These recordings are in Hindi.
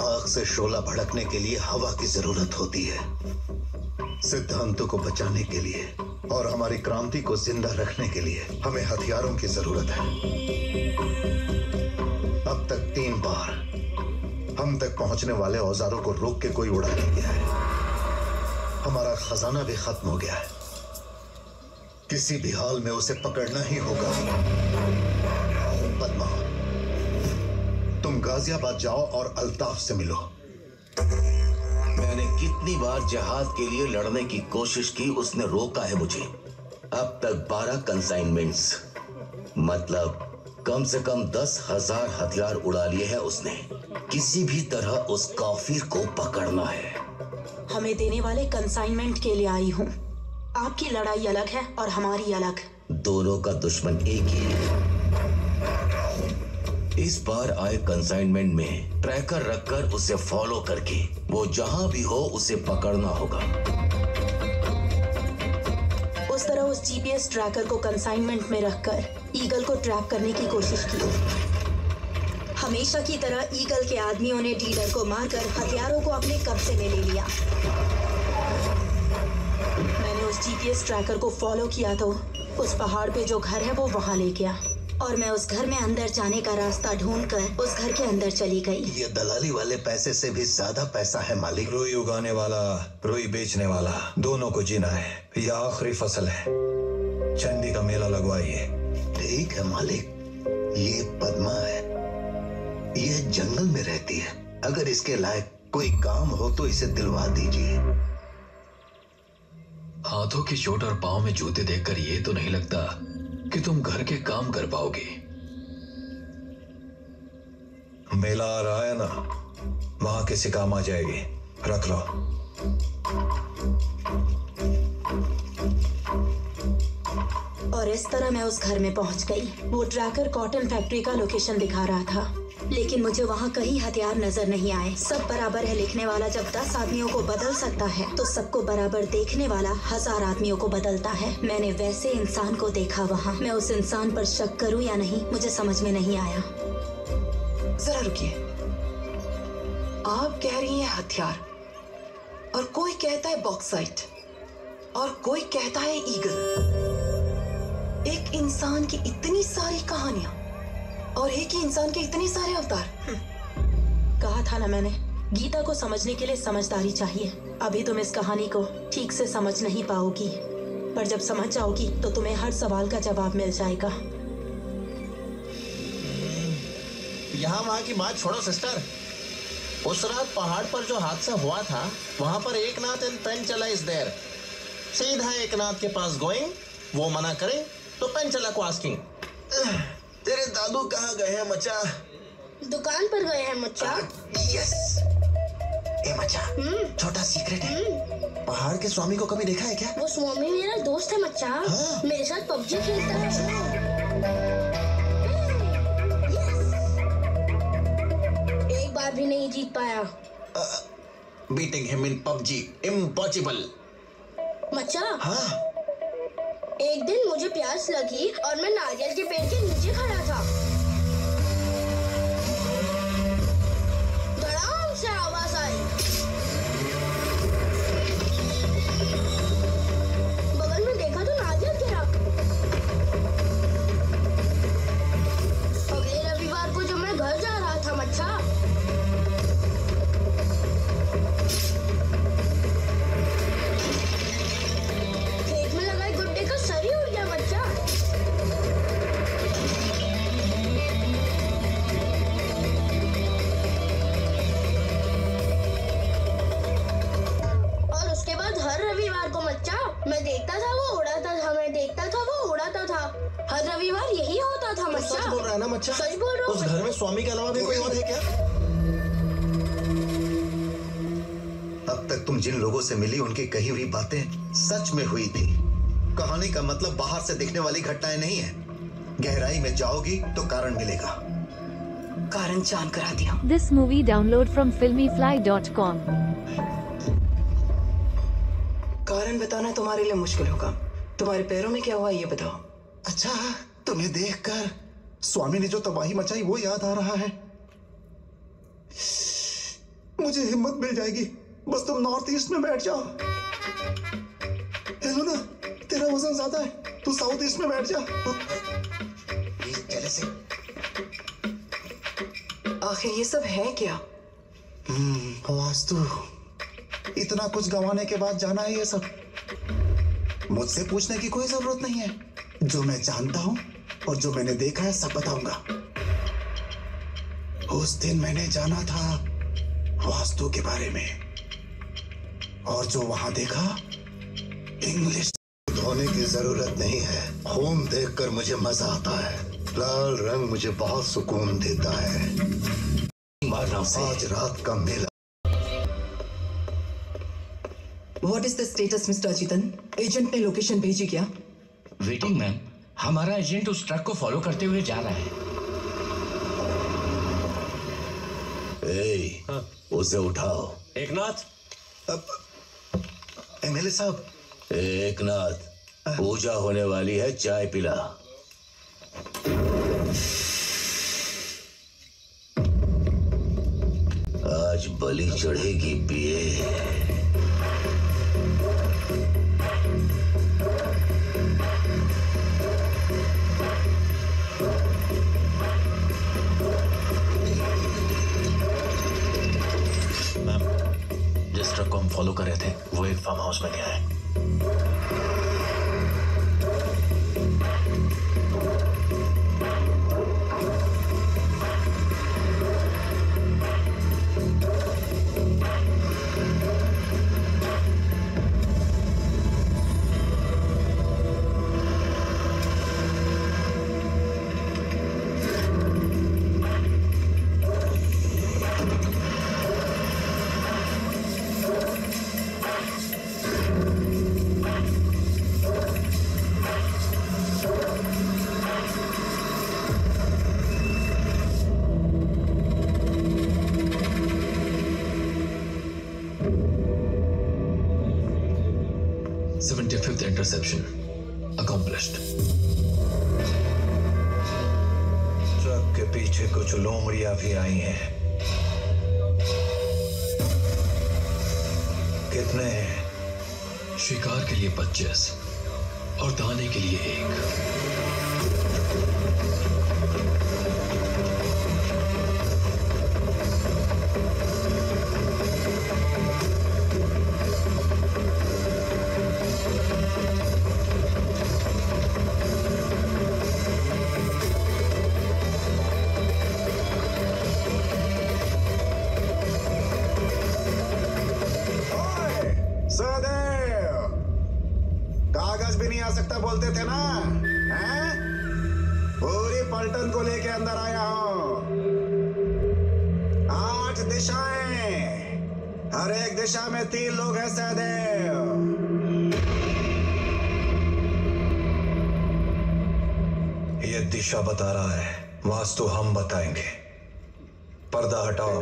आग से शोला भड़कने के लिए हवा की जरूरत होती है, सिद्धांतों को बचाने के लिए और हमारी क्रांति को जिंदा रखने के लिए हमें हथियारों की जरूरत है। अब तक 3 बार हम तक पहुंचने वाले औजारों को रोक के कोई उड़ा नहीं गया है। हमारा खजाना भी खत्म हो गया है, किसी भी हाल में उसे पकड़ना ही होगा। पद्मा, तुम गाजियाबाद जाओ और अल्ताफ से मिलो। मैंने कितनी बार जहाज के लिए लड़ने की कोशिश की, उसने रोका है मुझे। अब तक 12 कंसाइनमेंट्स, मतलब कम से कम 10,000 हथियार उड़ा लिए हैं उसने। किसी भी तरह उस काफिर को पकड़ना है। हमें देने वाले कंसाइनमेंट के लिए आई हूँ। आपकी लड़ाई अलग है और हमारी अलग। दोनों का दुश्मन एक ही है। इस बार आए कंसाइनमेंट में ट्रैकर रखकर उसे फॉलो करके वो जहां भी हो उसे पकड़ना होगा। उस तरह उस जीपीएस ट्रैकर को कंसाइनमेंट में रखकर ईगल को ट्रैप करने की कोशिश की। हमेशा की तरह ईगल के आदमियों ने डीलर को मारकर हथियारों को अपने कब्जे में ले लिया। मैंने उस जीपीएस ट्रैकर को फॉलो किया तो उस पहाड़ पे जो घर है वो वहां ले गया और मैं उस घर में अंदर जाने का रास्ता ढूंढकर उस घर के अंदर चली गई। ये दलाली वाले पैसे से भी ज्यादा पैसा है मालिक। रुई उगाने वाला, रुई बेचने वाला, दोनों को जीना है। यह आखिरी फसल है, चंदी का मेला लगवाइए। ठीक है मालिक, ये पद्मा है, ये जंगल में रहती है। अगर इसके लायक कोई काम हो तो इसे दिलवा दीजिए। हाथों की चोट और पांव में जूते देखकर ये तो नहीं लगता कि तुम घर के काम कर पाओगे। मेला आ रहा है ना, वहां किसी काम आ जाएगी, रख लो। और इस तरह मैं उस घर में पहुंच गई। वो ट्रैकर कॉटन फैक्ट्री का लोकेशन दिखा रहा था, लेकिन मुझे वहाँ कहीं हथियार नजर नहीं आए। सब बराबर है लिखने वाला जब 10 आदमियों को बदल सकता है तो सबको बराबर देखने वाला 1000 आदमियों को बदलता है। मैंने वैसे इंसान को देखा वहाँ। मैं उस इंसान पर शक करूँ या नहीं मुझे समझ में नहीं आया। जरा रुकिए, आप कह रही हैं हथियार और कोई कहता है बॉक्साइट और कोई कहता है ईगल। एक इंसान की इतनी सारी कहानियां और एक ही इंसान के इतने सारे अवतार। कहा था ना मैंने, गीता को समझने के लिए समझदारी चाहिए। अभी तुम इस कहानी को ठीक से समझ नहीं पाओगी, पर जब समझ जाओगी तो तुम्हें हर सवाल का जवाब मिल जाएगा। यहाँ वहाँ की बात छोड़ो सिस्टर। उस रात पहाड़ पर जो हादसा हुआ था वहाँ पर एकनाथ एंड पेंचला इज देयर। सीधा एकनाथ के पास गोइंग, वो मना करें तो पेंचला को आस्किंग। तेरे दादू कहाँ गए हैं मचा? दुकान पर गए हैं मचा। यस। ए मचा, छोटा सीक्रेट है। पहाड़ के स्वामी को कभी देखा है क्या? वो स्वामी मेरा दोस्त है मचा। हाँ? मेरे साथ पबजी खेलता है। एक बार भी नहीं जीत पाया। Beating him in PUBG impossible. मचा, हाँ? एक दिन मुझे प्यास लगी और मैं नारियल के पेड़ के नीचे खड़ा था। धड़ाम से आवाज आई। बगल में देखा तो नारियल गिरा। अगले रविवार को जब मैं घर जा रहा था मच्छा, खेत में लगाए गुड्डे का सर ही उड़ गया मच्छा। और उसके बाद हर रविवार को मच्छा मैं देखता था वो उड़ाता था, मैं देखता था वो उड़ाता था। हर रविवार यही होता था मच्छा। सच बोल रहा है ना मच्छा? सच बोल रहा हूँ। उस घर में स्वामी के अलावा भी कोई और है क्या? अब तक तुम जिन लोगों से मिली उनकी कही हुई बातें सच में हुई थी। कहानी का मतलब बाहर से दिखने वाली घटनाएं नहीं है। गहराई में जाओगी तो कारण मिलेगा। कारण जान करा दिया। This movie download from filmyfly.com. कारण बताना तुम्हारे लिए मुश्किल होगा। तुम्हारे पैरों में क्या हुआ ये बताओ। अच्छा, तुम्हें देखकर स्वामी ने जो तबाही मचाई वो याद आ रहा है। मुझे हिम्मत मिल जाएगी। बस तुम नॉर्थ ईस्ट में बैठ जाओ। हेलो ना, तेरा वजन ज्यादा है, तू साउथ ईस्ट में बैठ जा। चले से आखिर ये सब है क्या? वास्तु, इतना कुछ गंवाने के बाद जाना है ये सब। मुझसे पूछने की कोई जरूरत नहीं है। जो मैं जानता हूं और जो मैंने देखा है सब बताऊंगा। उस दिन मैंने जाना था वास्तु के बारे में, और जो वहां देखा, इंग्लिश धोने की जरूरत नहीं है। खून देखकर मुझे मजा आता है। लाल रंग मुझे बहुत सुकून देता है। आज रात का मेला। What is the status, Mr. Ajithan? Agent ने लोकेशन भेजी क्या? वेटिंग मैम, हमारा एजेंट उस ट्रक को फॉलो करते हुए जा रहा है। उसे उठाओ। एकनाथ, एमएलए साहब। एकनाथ, पूजा होने वाली है, चाय पिला। आज बलि चढ़ेगी, पिए। जिस ट्रक को हम फॉलो कर रहे थे वो एक फार्म हाउस में गया है। Interception accomplished. ट्रक के पीछे कुछ लोमड़ियां भी आई हैं। कितने हैं? शिकार के लिए 25 और दाने के लिए 1। बोलते थे ना, हैं? पूरी पलटन को लेके अंदर आया हूं। 8 दिशाएं, हर एक दिशा में 3 लोग हैं सहदेव। ये दिशा बता रहा है, वास्तु हम बताएंगे। पर्दा हटाओ।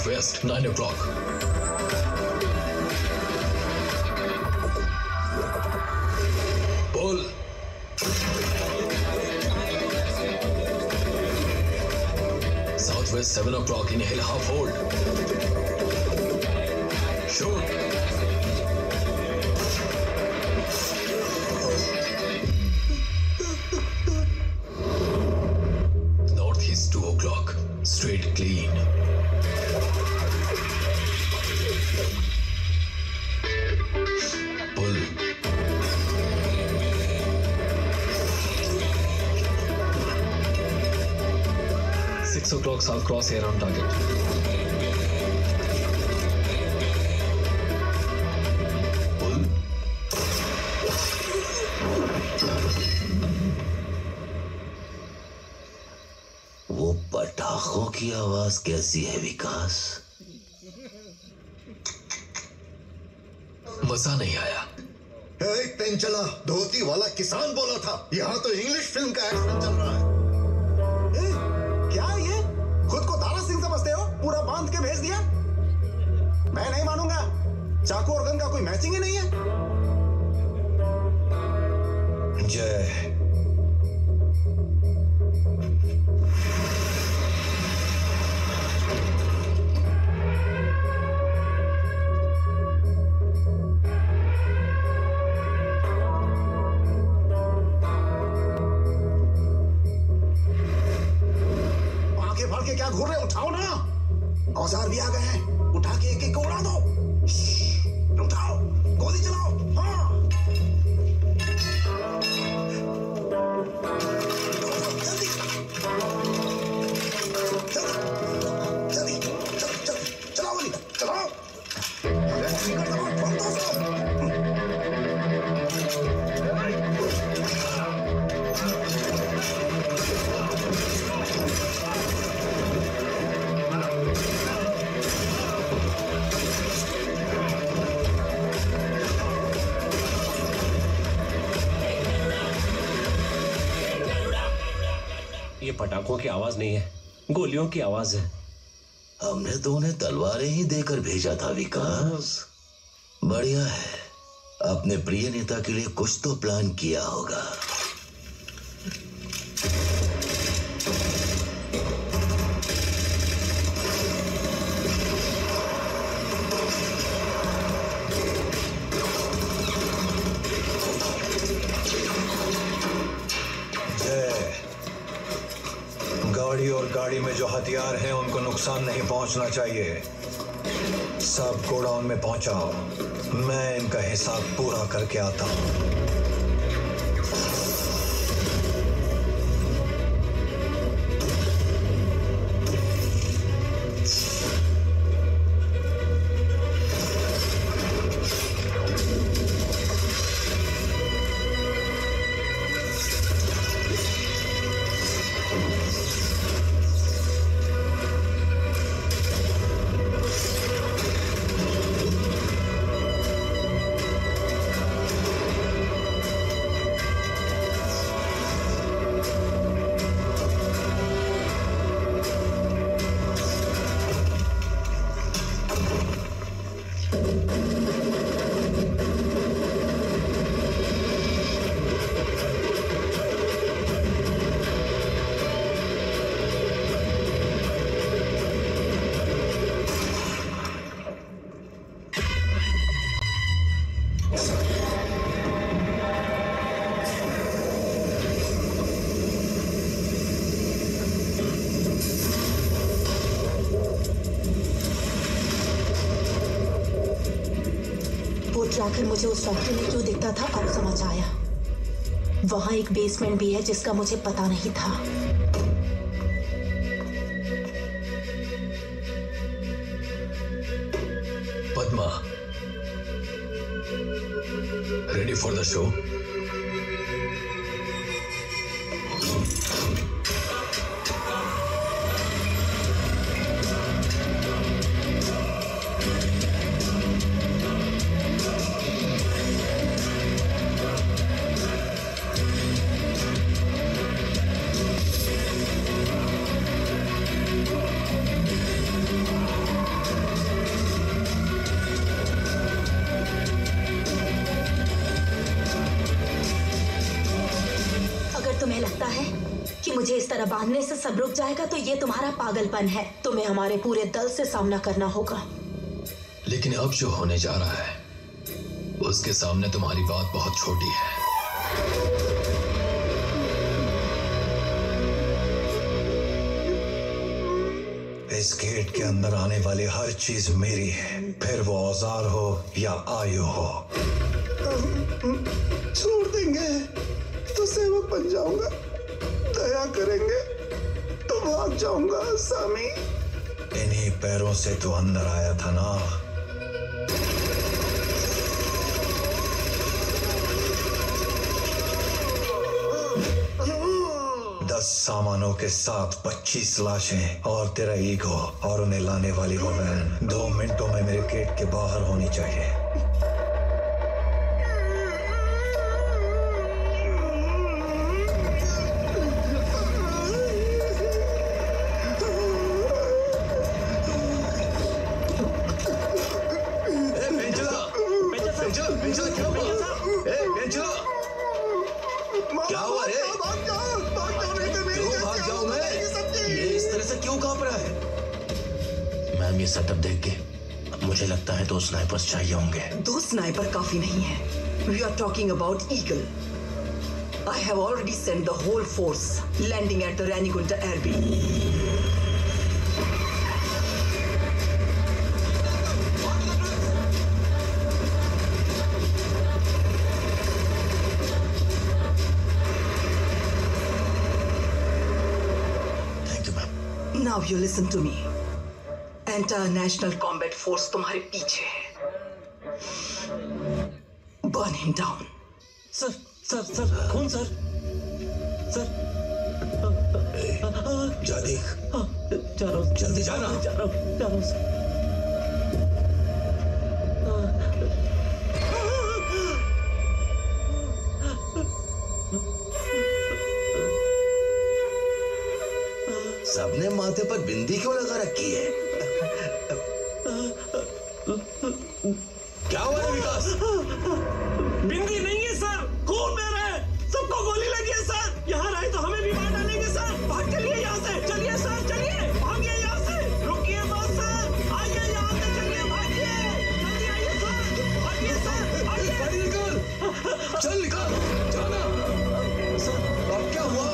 West, 9 o'clock. Pull. Southwest, 7 o'clock. Inhale, half hold. Shoot. Northeast, 2 o'clock. Straight, clean. Pull. 6 o'clock, South Cross, air on target. Pull. पटाखों की आवाज कैसी है विकास? मजा नहीं आया। एक पेन चला, धोती वाला किसान बोला था। यहाँ तो इंग्लिश फिल्म का एक्शन चल रहा है। क्या ये खुद को दारा सिंह समझते हो? पूरा बांध के भेज दिया। मैं नहीं मानूंगा। चाकू और गन का कोई मैचिंग ही नहीं है। जय, क्या घूर रहे? उठाओ ना, औजार भी आ गए हैं। उठा के एक एक को उड़ा दो। उठाओ, गोली चलाओ। हाँ, जल्दी जल्दी चलाओ गोली, चलाओ। ये पटाखों की आवाज नहीं है, गोलियों की आवाज है। हमने तो उन्हें तलवारें ही देकर भेजा था विकास। बढ़िया है, अपने प्रिय नेता के लिए कुछ तो प्लान किया होगा। गाड़ी और गाड़ी में जो हथियार हैं उनको नुकसान नहीं पहुंचना चाहिए। सब गोडाउन में पहुंचाओ, मैं इनका हिसाब पूरा करके आता हूं। आखिर मुझे उस फैक्ट्री में क्यों दिखता था अब समझ आया। वहां एक बेसमेंट भी है जिसका मुझे पता नहीं था। Padma, ready for the show? मुझे इस तरह बांधने से सब रुक जाएगा तो ये तुम्हारा पागलपन है। तुम्हें हमारे पूरे दल से सामना करना होगा। लेकिन अब जो होने जा रहा है उसके सामने तुम्हारी बात बहुत छोटी है। इस गेट के अंदर आने वाली हर चीज मेरी है, फिर वो औजार हो या आयु हो। छोड़ देंगे तो सेवक बन जाऊंगा, दया करेंगे तो भाग जाऊंगा। सामी, इन्हीं पैरों से तू अंदर आया था ना। 10 सामानों के साथ 25 लाशें और तेरा ईगो और उन्हें लाने वाली वो वैन 2 मिनटों में मेरे गेट के बाहर होनी चाहिए। क्या हुआ रे? क्यों भाग जाऊं मैं? ये इस तरह से क्यों कांप रहा है? मैम, ये सेटअप देख के मुझे लगता है 2 स्नाइपर्स चाहिए होंगे। 2 स्नाइपर काफी नहीं है। We are talking about Eagle. I have already sent the whole force landing at the Ranigunta airbase. Now you listen to me. Entire National Combat Force तुम्हारे पीछे है। Burn him down. Sir sir sir कौन सर? सर जा देख। जा रहा हूँ, जल्दी जाना। जा रहा हूँ सर। सबने माथे पर बिंदी क्यों लगा रखी है? क्या हुआ है विकास? बिंदी नहीं है सर, खून बह रहा है, सबको गोली लगी है सर। यहाँ रहे तो हमें भी मार डालेंगे सर। भाग चलिए यहाँ से, चलिए सर, चलिए भागिए यहाँ से। रुकिए बस सर, आइए यहाँ से, चलिए भागिए, जल्दी आइए सर, भागिए सर, आइए। निकल, चल निकल, जाना। सर अब क्या हुआ?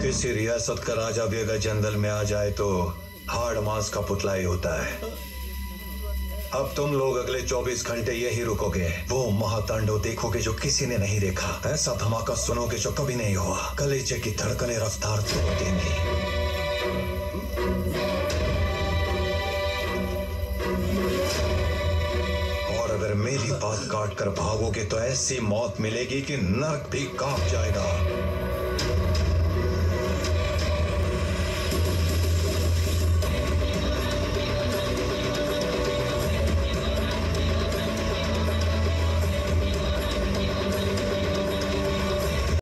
किसी रियासत का राजा भी अगर जंगल में आ जाए तो हाड़ मांस का पुतला ही होता है। अब तुम लोग अगले 24 घंटे यही रुकोगे। वो महातांडव देखोगे जो किसी ने नहीं देखा। ऐसा धमाका सुनोगे जो कभी नहीं हुआ। कलेजे की धड़कनें रफ्तार तोड़ देंगी। और अगर मेरी बात काट कर भागोगे तो ऐसी मौत मिलेगी कि नर्क भी कांप जाएगा।